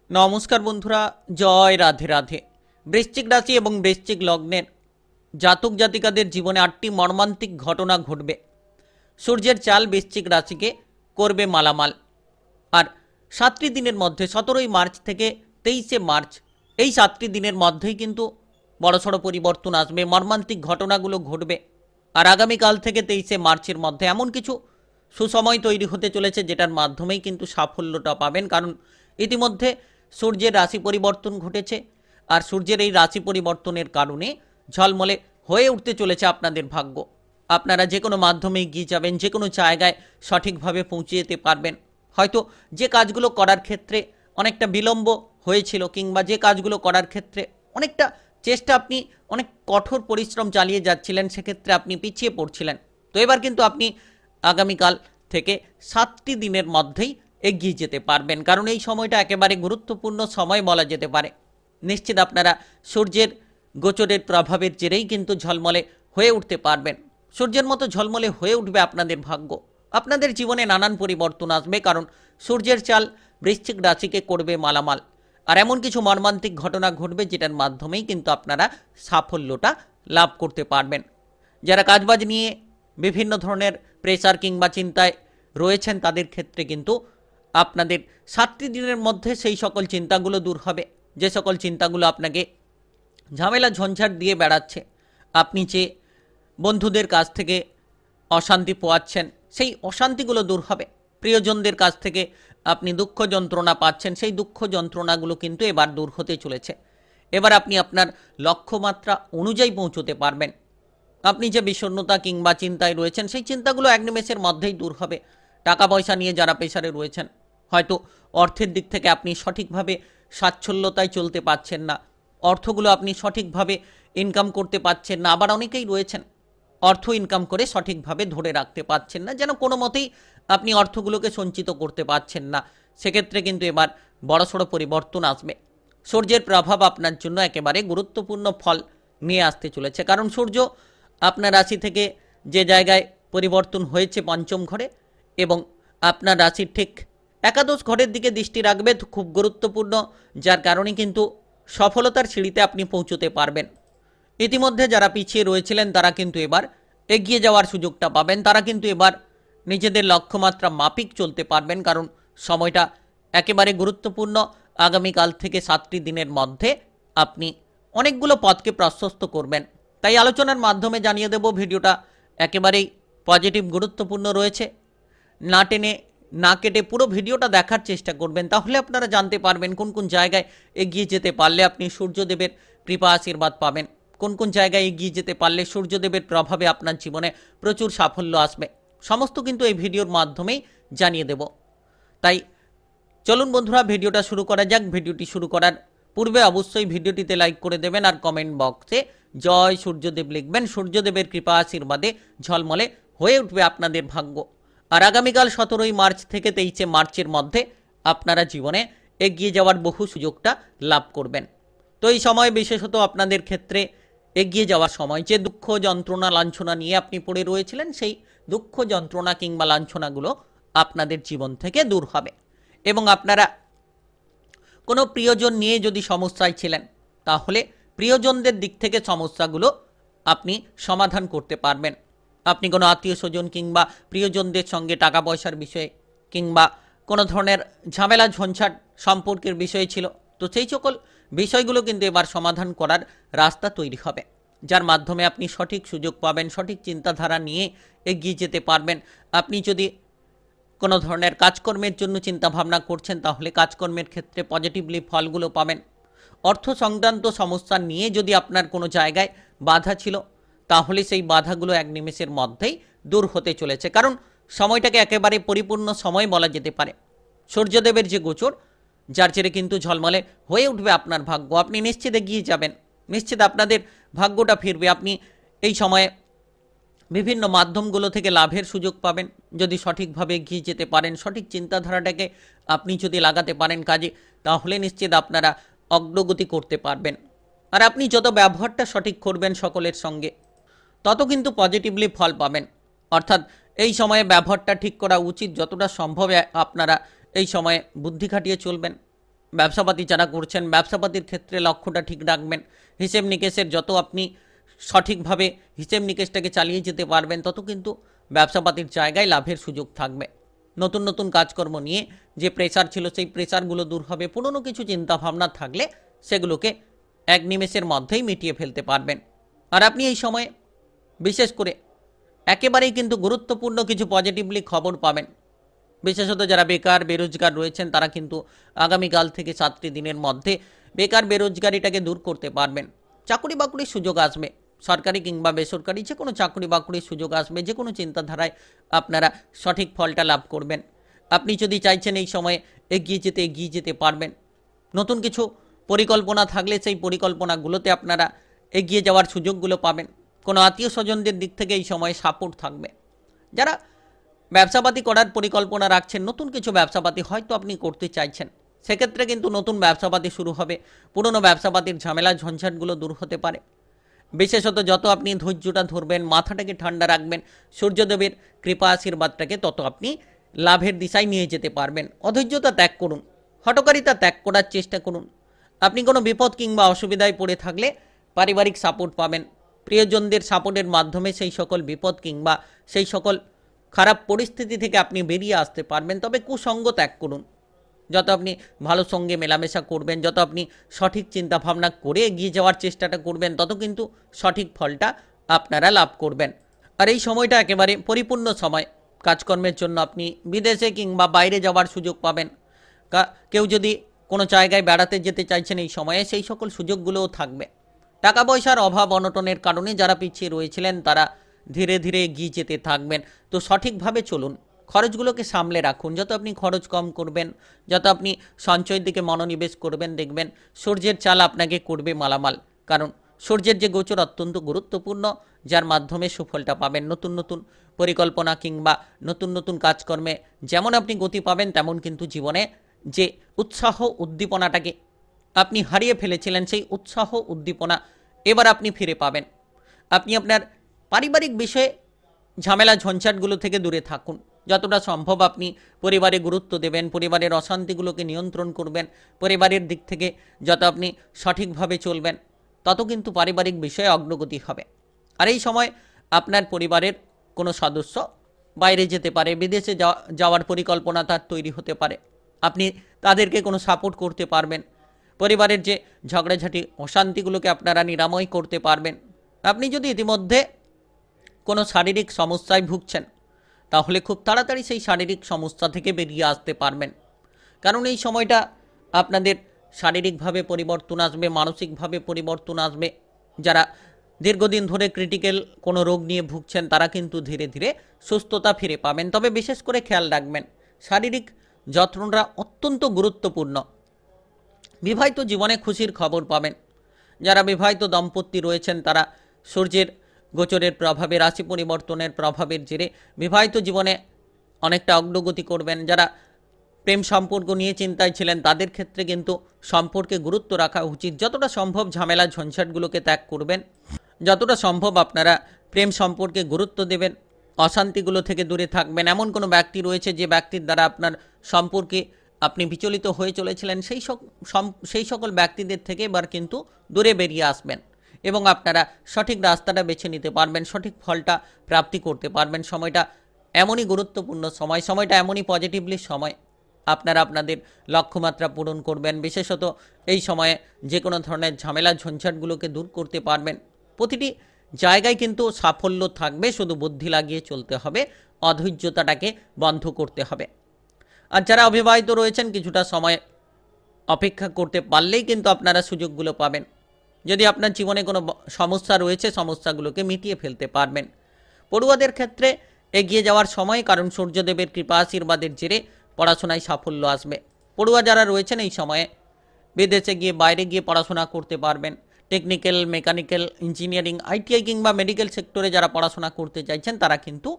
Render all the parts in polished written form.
নমস্কার বন্ধুরা, জয় রাধে রাধে। বৃশ্চিক রাশি এবং বৃশ্চিক লগ্নের জাতক জাতিকাদের জীবনে 8টি মর্মান্তিক ঘটনা ঘটবে। সূর্যের চাল বৃশ্চিক রাশিকে করবে মালামাল। আর 7টি দিনের মধ্যে 17ই মার্চ থেকে 23শে মার্চ এই 7টি দিনের মধ্যেই কিন্তু বড়সড় পরিবর্তন আসবে, মর্মান্তিক ঘটনাগুলো ঘটবে। আর আগামীকাল থেকে 23শে মার্চের মধ্যে এমন কিছু সুসময় তৈরি হতে চলেছে যেটার মাধ্যমেই কিন্তু সাফল্যটা পাবেন। কারণ ইতিমধ্যে সূর্যের রাশি পরিবর্তন ঘটেছে, আর সূর্যের এই রাশি পরিবর্তনের কারণে ঝলমলে হয়ে উঠতে চলেছে আপনাদের ভাগ্য। আপনারা যে কোনো মাধ্যমে এগিয়ে যাবেন, যে কোনো জায়গায় সঠিকভাবে পৌঁছে যেতে পারবেন। হয়তো যে কাজগুলো করার ক্ষেত্রে অনেকটা বিলম্ব হয়েছিল, কিংবা যে কাজগুলো করার ক্ষেত্রে অনেকটা চেষ্টা আপনি অনেক কঠোর পরিশ্রম চালিয়ে যাচ্ছিলেন, সেক্ষেত্রে আপনি পিছিয়ে পড়ছিলেন। তো এবার কিন্তু আপনি আগামীকাল থেকে 7টি দিনের মধ্যেই এগিয়ে যেতে পারবেন। কারণ এই সময়টা একেবারে গুরুত্বপূর্ণ সময় বলা যেতে পারে। নিশ্চিত আপনারা সূর্যের গোচরের প্রভাবের জেরেই কিন্তু ঝলমলে হয়ে উঠতে পারবেন। সূর্যের মতো ঝলমলে হয়ে উঠবে আপনাদের ভাগ্য। আপনাদের জীবনে নানান পরিবর্তন আসবে, কারণ সূর্যের চাল বৃশ্চিক রাশিকে করবে মালামাল। আর এমন কিছু মর্মান্তিক ঘটনা ঘটবে যেটার মাধ্যমেই কিন্তু আপনারা সাফল্যটা লাভ করতে পারবেন। যারা কাজবাজ নিয়ে বিভিন্ন ধরনের প্রেসার কিংবা চিন্তায় রয়েছেন, তাদের ক্ষেত্রে কিন্তু আপনাদের 7টি দিনের মধ্যে সেই সকল চিন্তাগুলো দূর হবে, যে সকল চিন্তাগুলো আপনাকে ঝামেলা ঝঞ্ঝাট দিয়ে বেড়াচ্ছে। আপনি যে বন্ধুদের কাছ থেকে অশান্তি পোয়াচ্ছেন, সেই অশান্তিগুলো দূর হবে। প্রিয়জনদের কাছ থেকে আপনি দুঃখ যন্ত্রণা পাচ্ছেন, সেই দুঃখ যন্ত্রণাগুলো কিন্তু এবার দূর হতে চলেছে। এবার আপনি আপনার লক্ষ্যমাত্রা অনুযায়ী পৌঁছতে পারবেন। আপনি যে বিষণ্ণতা কিংবা চিন্তায় রয়েছেন, সেই চিন্তাগুলো এক নিমেষের মধ্যেই দূর হবে। টাকা পয়সা নিয়ে যারা প্রেসারে রয়েছেন, হয়তো অর্থের দিক থেকে আপনি সঠিকভাবে স্বাচ্ছল্যতায় চলতে পারছেন না, অর্থগুলো আপনি সঠিকভাবে ইনকাম করতে পারছেন না। আবার অনেকেই রয়েছেন অর্থ ইনকাম করে সঠিকভাবে ধরে রাখতে পারছেন না, যেন কোনো মতেই আপনি অর্থগুলোকে সঞ্চিত করতে পারছেন না। সেক্ষেত্রে কিন্তু এবার বড়সড় পরিবর্তন আসবে। সূর্যের প্রভাব আপনার জন্য একেবারে গুরুত্বপূর্ণ ফল নিয়ে আসতে চলেছে। কারণ সূর্য আপনার রাশি থেকে যে জায়গায় পরিবর্তন হয়েছে পঞ্চম ঘরে, এবং আপনার রাশির ঠিক একাদশ ঘরের দিকে দৃষ্টি রাখবে, খুব গুরুত্বপূর্ণ। যার কারণে কিন্তু সফলতার সিঁড়িতে আপনি পৌঁছতে পারবেন। ইতিমধ্যে যারা পিছিয়ে রয়েছিলেন তারা কিন্তু এবার এগিয়ে যাওয়ার সুযোগটা পাবেন। তারা কিন্তু এবার নিজেদের লক্ষ্যমাত্রা মাফিক চলতে পারবেন, কারণ সময়টা একেবারে গুরুত্বপূর্ণ। আগামীকাল থেকে 7টি দিনের মধ্যে আপনি অনেকগুলো পথকে প্রশস্ত করবেন। তাই আলোচনার মাধ্যমে জানিয়ে দেব, ভিডিওটা একেবারেই পজিটিভ গুরুত্বপূর্ণ রয়েছে। না টেনে না কেটে পুরো ভিডিওটা দেখার চেষ্টা করবেন, তাহলে আপনারা জানতে পারবেন কোন কোন জায়গায় এগিয়ে যেতে পারলে আপনি সূর্যদেবের কৃপা আশীর্বাদ পাবেন, কোন কোন জায়গায় এগিয়ে যেতে পারলে সূর্যদেবের প্রভাবে আপনার জীবনে প্রচুর সাফল্য আসবে। সমস্ত কিন্তু এই ভিডিওর মাধ্যমেই জানিয়ে দেব। তাই চলুন বন্ধুরা, ভিডিওটা শুরু করা যাক। ভিডিওটি শুরু করার পূর্বে অবশ্যই ভিডিওটিতে লাইক করে দেবেন, আর কমেন্ট বক্সে জয় সূর্যদেব লিখবেন। সূর্যদেবের কৃপা আশীর্বাদে ঝলমলে হয়ে উঠবে আপনাদের ভাগ্য। আর আগামীকাল 17ই মার্চ থেকে 23শে মার্চের মধ্যে আপনারা জীবনে এগিয়ে যাওয়ার বহু সুযোগটা লাভ করবেন। তো এই সময় বিশেষত আপনাদের ক্ষেত্রে এগিয়ে যাওয়ার সময়, যে দুঃখ যন্ত্রণা লাঞ্ছনা নিয়ে আপনি পড়ে রয়েছিলেন, সেই দুঃখ যন্ত্রণা কিংবা লাঞ্ছনাগুলো আপনাদের জীবন থেকে দূর হবে। এবং আপনারা কোনো প্রিয়জন নিয়ে যদি সমস্যায় ছিলেন, তাহলে প্রিয়জনদের দিক থেকে সমস্যাগুলো আপনি সমাধান করতে পারবেন। আপনি কোনো আত্মীয় স্বজন কিংবা প্রিয়জনদের সঙ্গে টাকা পয়সার বিষয়ে কিংবা কোনো ধরনের ঝামেলা ঝঞ্ঝাট সম্পর্কের বিষয় ছিল, তো সেই সকল বিষয়গুলো কিন্তু এবার সমাধান করার রাস্তা তৈরি হবে, যার মাধ্যমে আপনি সঠিক সুযোগ পাবেন, সঠিক চিন্তাধারা নিয়ে এগিয়ে যেতে পারবেন। আপনি যদি কোনো ধরনের কাজকর্মের জন্য চিন্তা ভাবনা করছেন, তাহলে কাজকর্মের ক্ষেত্রে পজিটিভলি ফলগুলো পাবেন। অর্থ সংক্রান্ত সমস্যা নিয়ে যদি আপনার কোনো জায়গায় বাধা ছিল, তাহলে সেই বাধাগুলো এক নিমেষের মধ্যেই দূর হতে চলেছে। কারণ সময়টাকে একেবারে পরিপূর্ণ সময় বলা যেতে পারে। সূর্যদেবের যে গোচর, যার জেরে কিন্তু ঝলমলে হয়ে উঠবে আপনার ভাগ্য। আপনি নিশ্চিত এগিয়ে যাবেন, নিশ্চিত আপনাদের ভাগ্যটা ফিরবে। আপনি এই সময়ে বিভিন্ন মাধ্যমগুলো থেকে লাভের সুযোগ পাবেন, যদি সঠিকভাবে এগিয়ে যেতে পারেন। সঠিক চিন্তাধারাটাকে আপনি যদি লাগাতে পারেন কাজে, তাহলে নিশ্চিত আপনারা অগ্রগতি করতে পারবেন। আর আপনি যত ব্যবহারটা সঠিক করবেন সকলের সঙ্গে, তত কিন্তু পজিটিভলি ফল পাবেন। অর্থাৎ এই সময়ে ব্যবহারটা ঠিক করা উচিত, যতটা সম্ভব আপনারা এই সময়ে বুদ্ধি খাটিয়ে চলবেন। ব্যবসাপাতি যারা করছেন, ব্যবসাপাতির ক্ষেত্রে লক্ষ্যটা ঠিক রাখবেন। হিসেব নিকেশের যত আপনি সঠিকভাবে হিসেব নিকেশটাকে চালিয়ে যেতে পারবেন, তত কিন্তু ব্যবসাপাতির জায়গায় লাভের সুযোগ থাকবে। নতুন নতুন কাজকর্ম নিয়ে যে প্রেসার ছিল, সেই প্রেসারগুলো দূর হবে। পুরনো কিছু চিন্তাভাবনা থাকলে সেগুলোকে এক নিমেষের মধ্যেই মিটিয়ে ফেলতে পারবেন। আর আপনি এই সময়ে বিশেষ করে একেবারেই কিন্তু গুরুত্বপূর্ণ কিছু পজিটিভলি খবর পাবেন। বিশেষত যারা বেকার বেরোজগার রয়েছেন, তারা কিন্তু আগামীকাল থেকে 7টি দিনের মধ্যে বেকার বেরোজগারিটাকে দূর করতে পারবেন। চাকরি বাকরির সুযোগ আসবে, সরকারি কিংবা বেসরকারি যে কোনো চাকরি বাকরির সুযোগ আসবে। যে কোনো চিন্তাধারায় আপনারা সঠিক ফলটা লাভ করবেন। আপনি যদি চাইছেন এই সময়ে এগিয়ে যেতে পারবেন। নতুন কিছু পরিকল্পনা থাকলে সেই পরিকল্পনাগুলোতে আপনারা এগিয়ে যাওয়ার সুযোগগুলো পাবেন। কোনো আত্মীয় স্বজনদের দিক থেকে এই সময়ে সাপোর্ট থাকবে। যারা ব্যবসাপাতি করার পরিকল্পনা রাখছেন, নতুন কিছু ব্যবসাপাতি হয়তো আপনি করতে চাইছেন, সেক্ষেত্রে কিন্তু নতুন ব্যবসাপাতি শুরু হবে। পুরনো ব্যবসাপাতির ঝামেলা ঝঞ্ঝাটগুলো দূর হতে পারে। বিশেষত যত আপনি ধৈর্যটা ধরবেন, মাথাটাকে ঠান্ডা রাখবেন, সূর্যদেবের কৃপা আশীর্বাদটাকে তত আপনি লাভের দিশায় নিয়ে যেতে পারবেন। অধৈর্যতা ত্যাগ করুন, হঠকারিতা ত্যাগ করার চেষ্টা করুন। আপনি কোনো বিপদ কিংবা অসুবিধায় পড়ে থাকলে পারিবারিক সাপোর্ট পাবেন। প্রিয়জনদের সাপোর্টের মাধ্যমে সেই সকল বিপদ কিংবা সেই সকল খারাপ পরিস্থিতি থেকে আপনি বেরিয়ে আসতে পারবেন। তবে কুসঙ্গ ত্যাগ করুন। যত আপনি ভালো সঙ্গে মেলামেশা করবেন, যত আপনি সঠিক চিন্তাভাবনা করে এগিয়ে যাওয়ার চেষ্টাটা করবেন, তত কিন্তু সঠিক ফলটা আপনারা লাভ করবেন। আর এই সময়টা একেবারে পরিপূর্ণ সময়। কাজকর্মের জন্য আপনি বিদেশে কিংবা বাইরে যাওয়ার সুযোগ পাবেন। কেউ যদি কোনো জায়গায় বেড়াতে যেতে চাইছেন এই সময়ে, সেই সকল সুযোগগুলোও থাকবে। টাকা পয়সার অভাব অনটনের কারণে যারা পিছিয়ে রয়েছিলেন, তারা ধীরে ধীরে এগিয়ে যেতে থাকবেন। তো সঠিকভাবে চলুন, খরচগুলোকে সামলে রাখুন। যত আপনি খরচ কম করবেন, যত আপনি সঞ্চয়ের দিকে মনোনিবেশ করবেন, দেখবেন সূর্যের চাল আপনাকে করবে মালামাল। কারণ সূর্যের যে গোচর অত্যন্ত গুরুত্বপূর্ণ, যার মাধ্যমে সুফলটা পাবেন। নতুন নতুন পরিকল্পনা কিংবা নতুন নতুন কাজকর্মে যেমন আপনি গতি পাবেন, তেমন কিন্তু জীবনে যে উৎসাহ উদ্দীপনাটাকে আপনি হারিয়ে ফেলেছিলেন, সেই উৎসাহ উদ্দীপনা এবার আপনি ফিরে পাবেন। আপনি আপনার পারিবারিক বিষয়ে ঝামেলা ঝঞ্ঝাটগুলো থেকে দূরে থাকুন। যতটা সম্ভব আপনি পরিবারে গুরুত্ব দেবেন, পরিবারের অশান্তিগুলোকে নিয়ন্ত্রণ করবেন। পরিবারের দিক থেকে যত আপনি সঠিকভাবে চলবেন, তত কিন্তু পারিবারিক বিষয়ে অগ্রগতি হবে। আর এই সময় আপনার পরিবারের কোনো সদস্য বাইরে যেতে পারে, বিদেশে যাওয়ার পরিকল্পনা তার তৈরি হতে পারে। আপনি তাদেরকে কোনো সাপোর্ট করতে পারবেন। পরিবারের যে ঝগড়াঝাটি অশান্তিগুলোকে আপনারা নিরাময় করতে পারবেন। আপনি যদি ইতিমধ্যে কোনো শারীরিক সমস্যায় ভুগছেন, তাহলে খুব তাড়াতাড়ি সেই শারীরিক সমস্যা থেকে বেরিয়ে আসতে পারবেন। কারণ এই সময়টা আপনাদের শারীরিকভাবে পরিবর্তন আসবে, মানসিকভাবে পরিবর্তন আসবে। যারা দীর্ঘদিন ধরে ক্রিটিক্যাল কোনো রোগ নিয়ে ভুগছেন, তারা কিন্তু ধীরে ধীরে সুস্থতা ফিরে পাবেন। তবে বিশেষ করে খেয়াল রাখবেন, শারীরিক যত্নটা অত্যন্ত গুরুত্বপূর্ণ। বিবাহিত জীবনে খুশির খবর পাবেন। যারা বিবাহিত দম্পতি রয়েছেন, তারা সূর্যের গোচরের প্রভাবে, রাশি পরিবর্তনের প্রভাবের জেরে বিবাহিত জীবনে অনেকটা অগ্রগতি করবেন। যারা প্রেম সম্পর্ক নিয়ে চিন্তায় ছিলেন, তাদের ক্ষেত্রে কিন্তু সম্পর্কে গুরুত্ব রাখা উচিত। যতটা সম্ভব ঝামেলা ঝঞ্ঝাটগুলোকে ত্যাগ করবেন, যতটা সম্ভব আপনারা প্রেম সম্পর্কে গুরুত্ব দেবেন, অশান্তিগুলো থেকে দূরে থাকবেন। এমন কোনো ব্যক্তি রয়েছে যে ব্যক্তির দ্বারা আপনার সম্পর্কে আপনি বিচলিত হয়ে চলেছিলেন, সেই সকল ব্যক্তিদের থেকে এবার কিন্তু দূরে বেরিয়ে আসবেন এবং আপনারা সঠিক রাস্তাটা বেছে নিতে পারবেন, সঠিক ফলটা প্রাপ্তি করতে পারবেন। সময়টা এমনই গুরুত্বপূর্ণ সময়, সময়টা এমনই পজিটিভলি সময়। আপনারা আপনাদের লক্ষ্যমাত্রা পূরণ করবেন। বিশেষত এই সময়ে যে কোনো ধরনের ঝামেলা ঝঞ্ঝাটগুলোকে দূর করতে পারবেন। প্রতিটি জায়গায় কিন্তু সাফল্য থাকবে, শুধু বুদ্ধি লাগিয়ে চলতে হবে, অধৈর্যতাটাকে বন্ধ করতে হবে। আর যারা অবিবাহিত রয়েছেন, কিছুটা সময় অপেক্ষা করতে পারলেই কিন্তু আপনারা সুযোগগুলো পাবেন। যদি আপনার জীবনে কোনো সমস্যা রয়েছে, সমস্যাগুলোকে মিটিয়ে ফেলতে পারবেন। পড়ুয়াদের ক্ষেত্রে এগিয়ে যাওয়ার সময়, কারণ সূর্যদেবের কৃপা আশীর্বাদের জেরে পড়াশোনায় সাফল্য আসবে। পড়ুয়া যারা রয়েছেন, এই সময়ে বিদেশে গিয়ে বাইরে গিয়ে পড়াশোনা করতে পারবেন। টেকনিক্যাল, মেকানিক্যাল, ইঞ্জিনিয়ারিং, আইটিআই কিংবা মেডিকেল সেক্টরে যারা পড়াশোনা করতে চাইছেন, তারা কিন্তু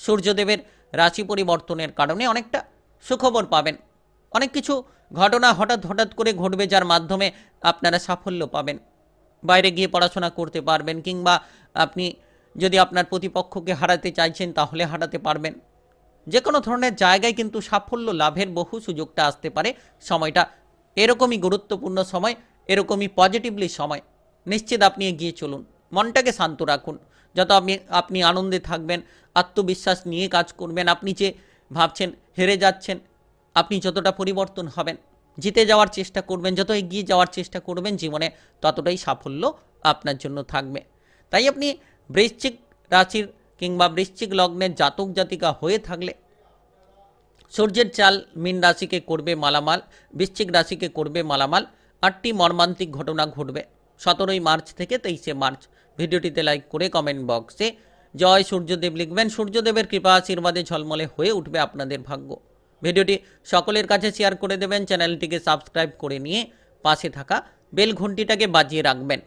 সূর্যদেবের রাশি পরিবর্তনের কারণে অনেকটা সুখবর পাবেন। অনেক কিছু ঘটনা হঠাৎ করে ঘটবে, যার মাধ্যমে আপনারা সাফল্য পাবেন। বাইরে গিয়ে পড়াশোনা করতে পারবেন, কিংবা আপনি যদি আপনার প্রতিপক্ষকে হারাতে চাইছেন, তাহলে হারাতে পারবেন। যে কোনো ধরনের জায়গায় কিন্তু সাফল্য লাভের বহু সুযোগটা আসতে পারে। সময়টা এরকমই গুরুত্বপূর্ণ সময়, এরকমই পজিটিভলি সময়। নিশ্চিত আপনি এগিয়ে চলুন, মনটাকে শান্ত রাখুন, যত আপনি আনন্দে থাকবেন, আত্মবিশ্বাস নিয়ে কাজ করবেন। আপনি যে ভাবছেন হেরে যাচ্ছেন, আপনি যতটা পরিবর্তন হবেন, জিতে যাওয়ার চেষ্টা করবেন, যত এগিয়ে যাওয়ার চেষ্টা করবেন জীবনে, ততটাই সাফল্য আপনার জন্য থাকবে। তাই আপনি বৃশ্চিক রাশির কিংবা বৃশ্চিক লগ্নের জাতক জাতিকা হয়ে থাকলে সূর্যের চাল মীন রাশিকে করবে মালামাল, বৃশ্চিক রাশিকে করবে মালামাল। 8টি মর্মান্তিক ঘটনা ঘটবে 17ই মার্চ থেকে 23শে মার্চ। ভিডিওটিতে লাইক করে কমেন্ট বক্সে জয় সূর্যদেব লিখবেন। সূর্যদেবের কৃপা আশীর্বাদে ঝলমলে হয়ে উঠবে আপনাদের ভাগ্য। ভিডিওটি সকলের কাছে শেয়ার করে দেবেন, চ্যানেলটিকে সাবস্ক্রাইব করে নিয়ে পাশে থাকা বেল ঘন্টিটাকে বাজিয়ে রাখবেন।